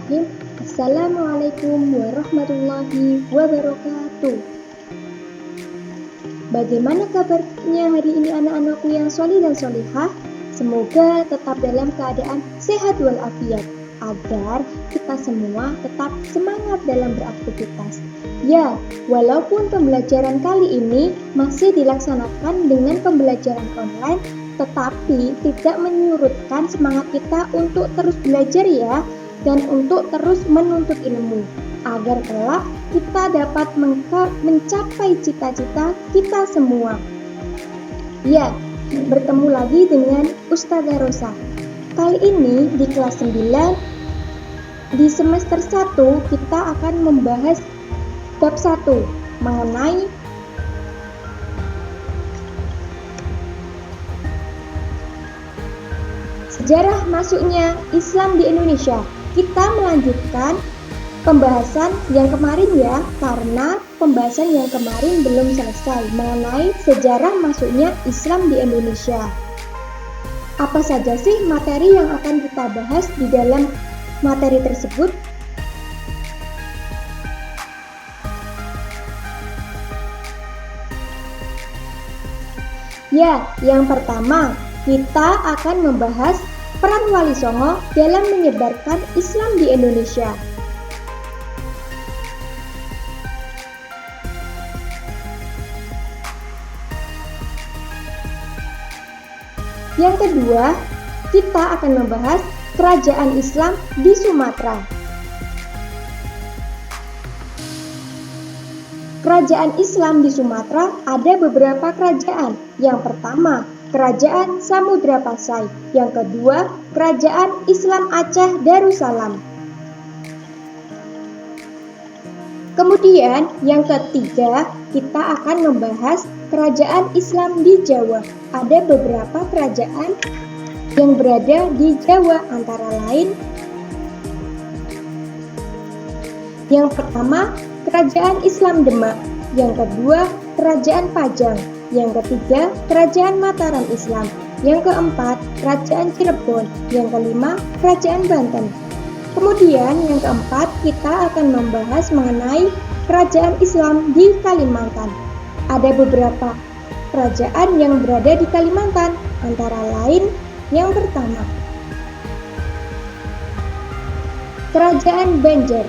Bismillahirrahmanirrahim. Assalamualaikum warahmatullahi wabarakatuh. Bagaimana kabarnya hari ini anak-anakku yang solih dan solihah? Semoga tetap dalam keadaan sehat walafiat, agar kita semua tetap semangat dalam beraktivitas. Ya, walaupun pembelajaran kali ini masih dilaksanakan dengan pembelajaran online, tetapi tidak menyurutkan semangat kita untuk terus belajar ya, dan untuk terus menuntut ilmu, agar kelak kita dapat mencapai cita-cita kita semua. Ya, bertemu lagi dengan Ustazah Rosa. Kali ini di kelas 9, di semester 1 kita akan membahas bab 1 mengenai sejarah masuknya Islam di Indonesia. Kita melanjutkan pembahasan yang kemarin ya, karena pembahasan yang kemarin belum selesai mengenai sejarah masuknya Islam di Indonesia. Apa saja sih materi yang akan kita bahas di dalam materi tersebut? Ya, yang pertama, kita akan membahas peran Wali Songo dalam menyebarkan Islam di Indonesia. Yang kedua, kita akan membahas kerajaan Islam di Sumatera. Kerajaan Islam di Sumatera ada beberapa kerajaan. Yang pertama, Kerajaan Samudra Pasai. Yang kedua, Kerajaan Islam Aceh Darussalam. Kemudian, yang ketiga, kita akan membahas kerajaan Islam di Jawa. Ada beberapa kerajaan yang berada di Jawa, antara lain yang pertama, Kerajaan Islam Demak. Yang kedua, Kerajaan Pajang. Yang ketiga, Kerajaan Mataram Islam. Yang keempat, Kerajaan Cirebon. Yang kelima, Kerajaan Banten. Kemudian yang keempat, kita akan membahas mengenai kerajaan Islam di Kalimantan. Ada beberapa kerajaan yang berada di Kalimantan, antara lain yang pertama, Kerajaan Banjar.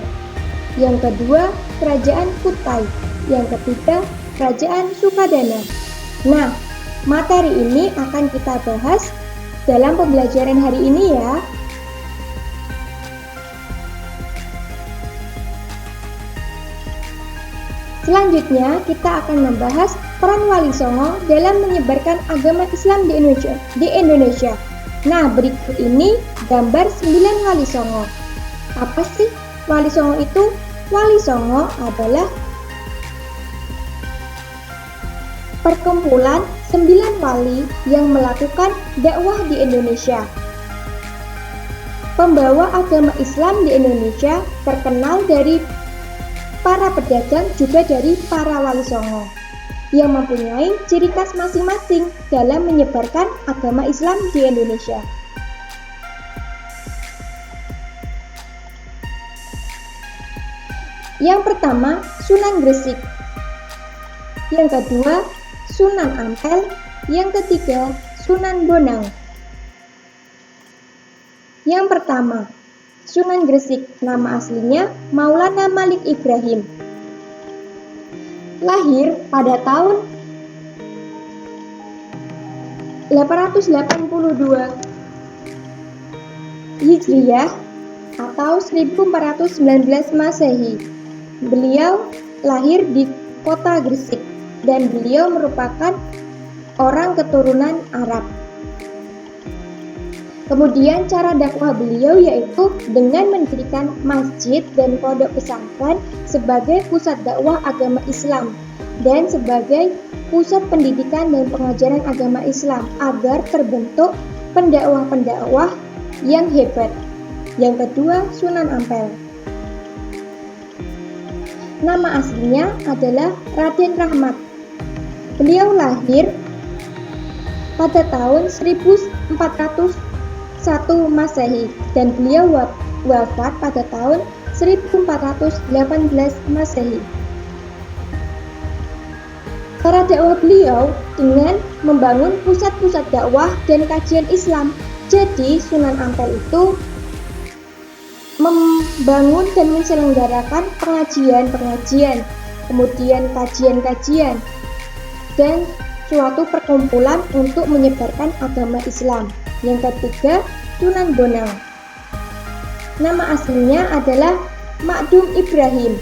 Yang kedua, Kerajaan Kutai. Yang ketiga, Kerajaan Sukadana. Nah, materi ini akan kita bahas dalam pembelajaran hari ini ya. Selanjutnya, kita akan membahas peran Wali Songo dalam menyebarkan agama Islam di Indonesia. Nah, berikut ini gambar 9 Wali Songo. Apa sih Wali Songo itu? Wali Songo adalah perkumpulan 9 wali yang melakukan dakwah di Indonesia. Pembawa agama Islam di Indonesia terkenal dari para pedagang, juga dari para Wali Songo yang mempunyai ciri khas masing-masing dalam menyebarkan agama Islam di Indonesia. Yang pertama, Sunan Gresik. Yang kedua, Sunan Ampel. Yang ketiga, Sunan Bonang. Yang pertama, Sunan Gresik, nama aslinya Maulana Malik Ibrahim. Lahir pada tahun 882 Hijriah atau 1419 Masehi. Beliau lahir di kota Gresik dan beliau merupakan orang keturunan Arab. Kemudian cara dakwah beliau yaitu dengan mendirikan masjid dan pondok pesantren sebagai pusat dakwah agama Islam dan sebagai pusat pendidikan dan pengajaran agama Islam agar terbentuk pendakwah-pendakwah yang hebat. Yang kedua, Sunan Ampel. Nama aslinya adalah Raden Rahmat. Beliau lahir pada tahun 1401 Masehi dan beliau wafat pada tahun 1418 Masehi. Cara dakwah beliau dengan membangun pusat-pusat dakwah dan kajian Islam. Jadi Sunan Ampel itu membangun dan menyelenggarakan pengajian-pengajian, kemudian kajian-kajian, dan suatu perkumpulan untuk menyebarkan agama Islam. Yang ketiga, Sunan Bonang. Nama aslinya adalah Makdum Ibrahim.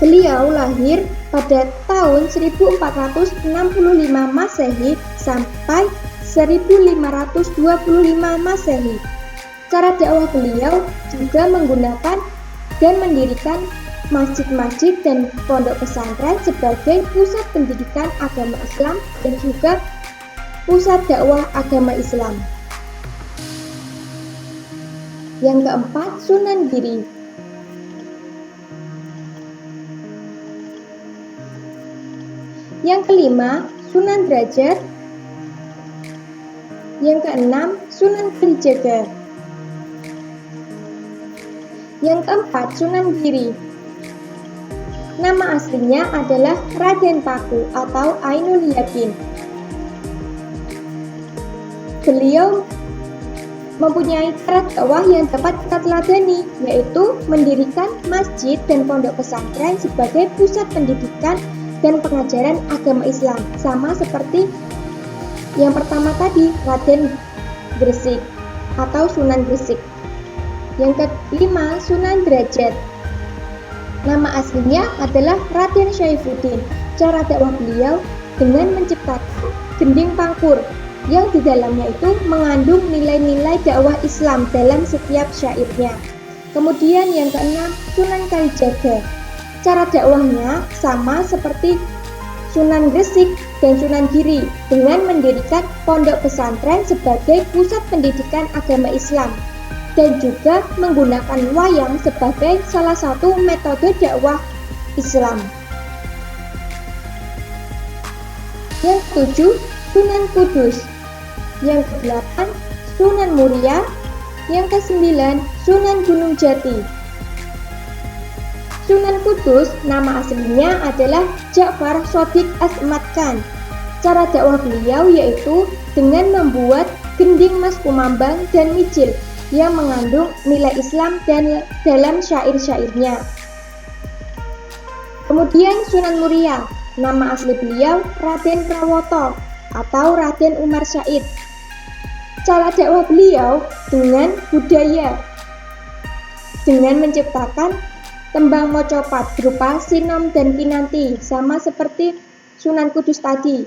Beliau lahir pada tahun 1465 Masehi sampai 1525 Masehi. Cara dakwah beliau juga menggunakan dan mendirikan masjid-masjid dan pondok pesantren sebagai pusat pendidikan agama Islam dan juga pusat dakwah agama Islam. Yang keempat, Sunan Giri. Yang kelima, Sunan Derajat. Yang keenam, Sunan Kalijaga. Yang keempat, Sunan Giri. Nama aslinya adalah Raden Paku atau Ainul Yakin. Beliau mempunyai cara dakwah yang dapat kita teladani, yaitu mendirikan masjid dan pondok pesantren sebagai pusat pendidikan dan pengajaran agama Islam, sama seperti yang pertama tadi, Raden Gresik atau Sunan Gresik. Yang kelima, Sunan Derajat. Nama aslinya adalah Raden Syaifuddin. Cara dakwah beliau dengan menciptakan gending pangkur yang di dalamnya itu mengandung nilai-nilai dakwah Islam dalam setiap syairnya. Kemudian yang keenam, Sunan Kalijaga. Cara dakwahnya sama seperti Sunan Gresik dan Sunan Giri dengan mendirikan pondok pesantren sebagai pusat pendidikan agama Islam dan juga menggunakan wayang sebagai salah satu metode dakwah Islam. Yang ketujuh, Sunan Kudus. Yang kedelapan, Sunan Muria. Yang kesembilan, Sunan Gunung Jati. Sunan Kudus nama aslinya adalah Ja'far Shodiq Asmat Khan. Cara dakwah beliau yaitu dengan membuat gending mas kumambang dan micil yang mengandung nilai Islam dan dalam syair-syairnya. Kemudian Sunan Muria, nama asli beliau Raden Prawoto atau Raden Umar Said. Cara dakwah beliau dengan budaya, dengan menciptakan tembang mocopat berupa sinom dan kinanti, sama seperti Sunan Kudus tadi,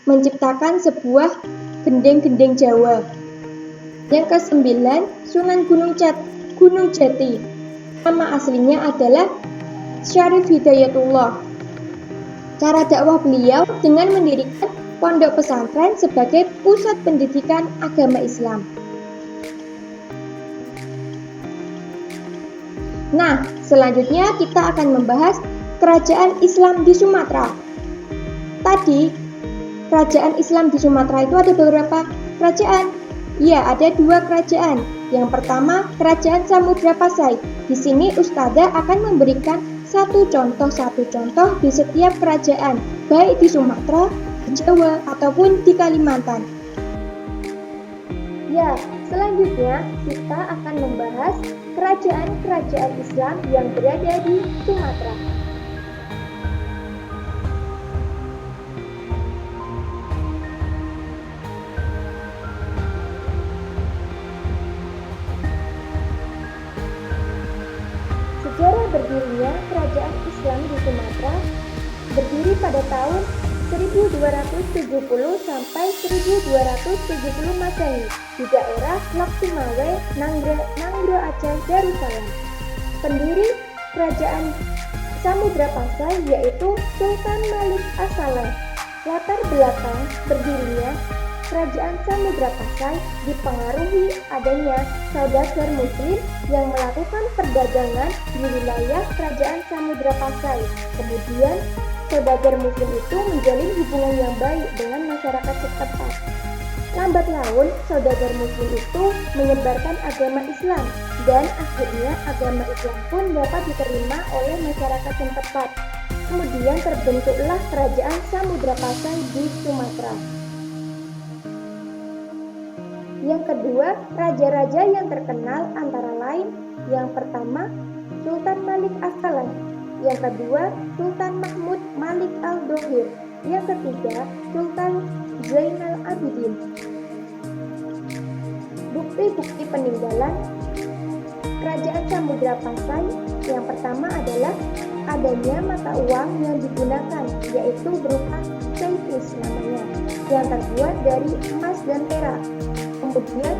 menciptakan sebuah gending-gending Jawa. Yang kesembilan, Sunan Gunung Jati. Nama aslinya adalah Syarif Hidayatullah. Cara dakwah beliau dengan mendirikan pondok pesantren sebagai pusat pendidikan agama Islam. Nah, selanjutnya kita akan membahas kerajaan Islam di Sumatera. Tadi, kerajaan Islam di Sumatera itu ada beberapa kerajaan. Ya, ada dua kerajaan. Yang pertama, kerajaan Samudra Pasai. Di sini Ustadzah akan memberikan satu contoh di setiap kerajaan, baik di Sumatera, di Jawa, ataupun di Kalimantan. Ya, selanjutnya kita akan membahas kerajaan-kerajaan Islam yang berada di Sumatera. Sejarah berdirinya kerajaan Islam di Sumatera berdiri pada tahun 1270 sampai 1270 Masehi di daerah Lok Sumawe, Nanggro Aceh, Darussalam. Pendiri kerajaan Samudra Pasai yaitu Sultan Malik As-Saleh. Latar belakang berdirinya kerajaan Samudra Pasai dipengaruhi adanya saudagar Muslim yang melakukan perdagangan di wilayah kerajaan Samudra Pasai. Kemudian saudagar Muslim itu menjalin hubungan yang baik dengan masyarakat setempat. Lambat laun, saudagar muslim itu menyebarkan agama Islam dan akhirnya agama Islam pun dapat diterima oleh masyarakat setempat. Kemudian terbentuklah kerajaan Samudra Pasai di Sumatera. Yang kedua, raja-raja yang terkenal antara lain yang pertama, Sultan Malik As-Salam. Yang kedua, Sultan Mahmud Malik Al-Dohir. Yang ketiga, Sultan Zainal Abidin. Bukti-bukti peninggalan Kerajaan Samudra Pasai yang pertama adalah adanya mata uang yang digunakan, yaitu berupa chaipis namanya, yang terbuat dari emas dan perak. Kemudian,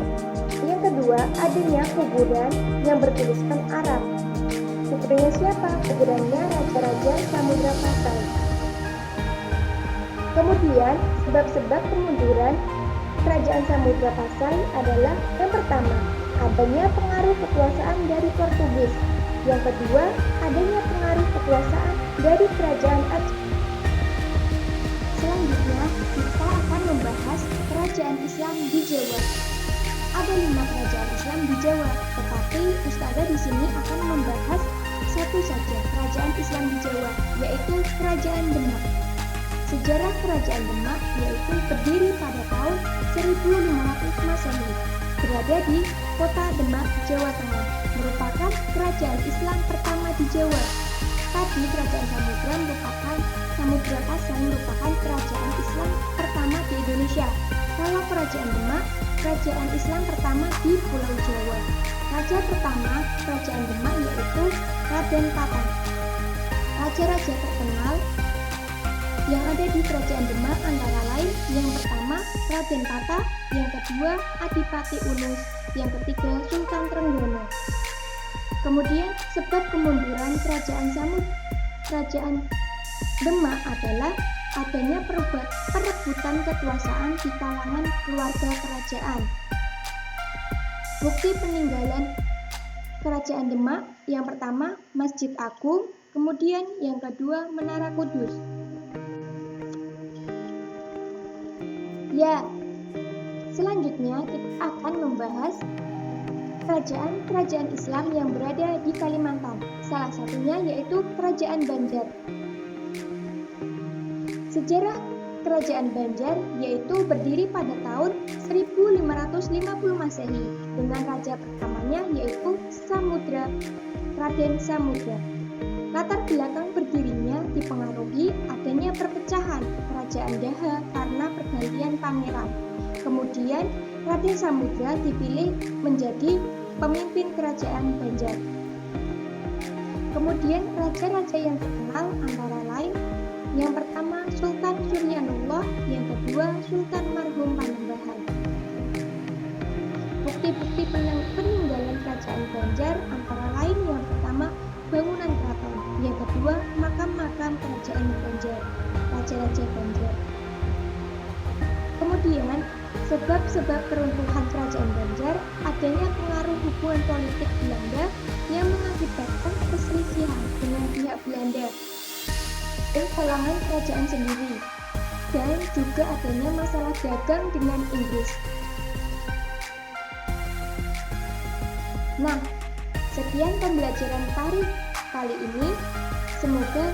yang kedua, adanya kuburan yang bertuliskan Arab. Kuburannya siapa? Kuburannya raja-raja Samudra Pasai. Kemudian, sebab-sebab kemunduran Kerajaan Samudra Pasai adalah yang pertama, adanya pengaruh kekuasaan dari Portugis. Yang kedua, adanya pengaruh kekuasaan dari Kerajaan Aceh. Selanjutnya, kita akan membahas kerajaan Islam di Jawa. Ada 5 kerajaan Islam di Jawa, tetapi Ustazah di sini akan membahas satu saja kerajaan Islam di Jawa, yaitu Kerajaan Demak. Sejarah Kerajaan Demak yaitu berdiri pada tahun 1500 Masehi, berada di kota Demak, Jawa Tengah, merupakan kerajaan Islam pertama di Jawa. Tadi Kerajaan Samudra Pasai merupakan kerajaan Islam pertama di Indonesia. Kalau Kerajaan Demak, kerajaan Islam pertama di Pulau Jawa. Raja pertama Kerajaan Demak yaitu Raden Patah. Raja-raja terkenal yang ada di Kerajaan Demak antara lain yang pertama Raden Patah, yang kedua Adipati Unus, yang ketiga Sultan Trenggono. Kemudian sebab kemunduran Kerajaan Demak adalah adanya perebutan kekuasaan di kalangan keluarga kerajaan. Bukti peninggalan Kerajaan Demak yang pertama Masjid Agung, kemudian yang kedua Menara Kudus. Ya, selanjutnya kita akan membahas kerajaan-kerajaan Islam yang berada di Kalimantan. Salah satunya yaitu Kerajaan Banjar. Sejarah Kerajaan Banjar yaitu berdiri pada tahun 1550 Masehi dengan raja pertamanya yaitu Raden Samudra. Latar belakang berdirinya dipengaruhi adanya perpecahan Kerajaan Daha karena pergantian pangeran. Kemudian Raden Samudra dipilih menjadi pemimpin Kerajaan Banjar. Kemudian raja-raja yang terkenal antara lain yang pertama Sultan Suryanullah, yang kedua Sultan Marhum Panembahan. Bukti-bukti peninggalan Kerajaan Banjar antara lain yang pertama bangunan keraton, yang kedua makam-makam Kerajaan Banjar, raja-raja Banjar. Kemudian sebab-sebab keruntuhan Kerajaan Banjar adanya pengaruh hubungan politik Belanda yang mengakibatkan perselisihan dengan pihak Belanda dan kalangan kerajaan sendiri, dan juga adanya masalah dagang dengan Inggris. Nah, sekian pembelajaran tarikh kali ini. Semoga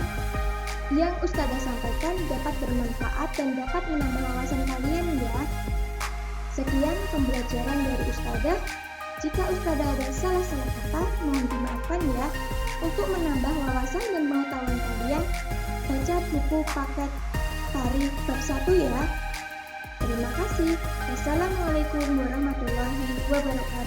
yang Ustazah sampaikan dapat bermanfaat dan dapat menambah wawasan kalian ya. Sekian pembelajaran dari Ustazah. Jika Ustazah ada salah-salah kata, mohon dimaafkan ya. Untuk menambah wawasan dan pengetahuan kalian, baca buku paket tarikh bab 1 ya. Terima kasih. Wassalamualaikum warahmatullahi wabarakatuh.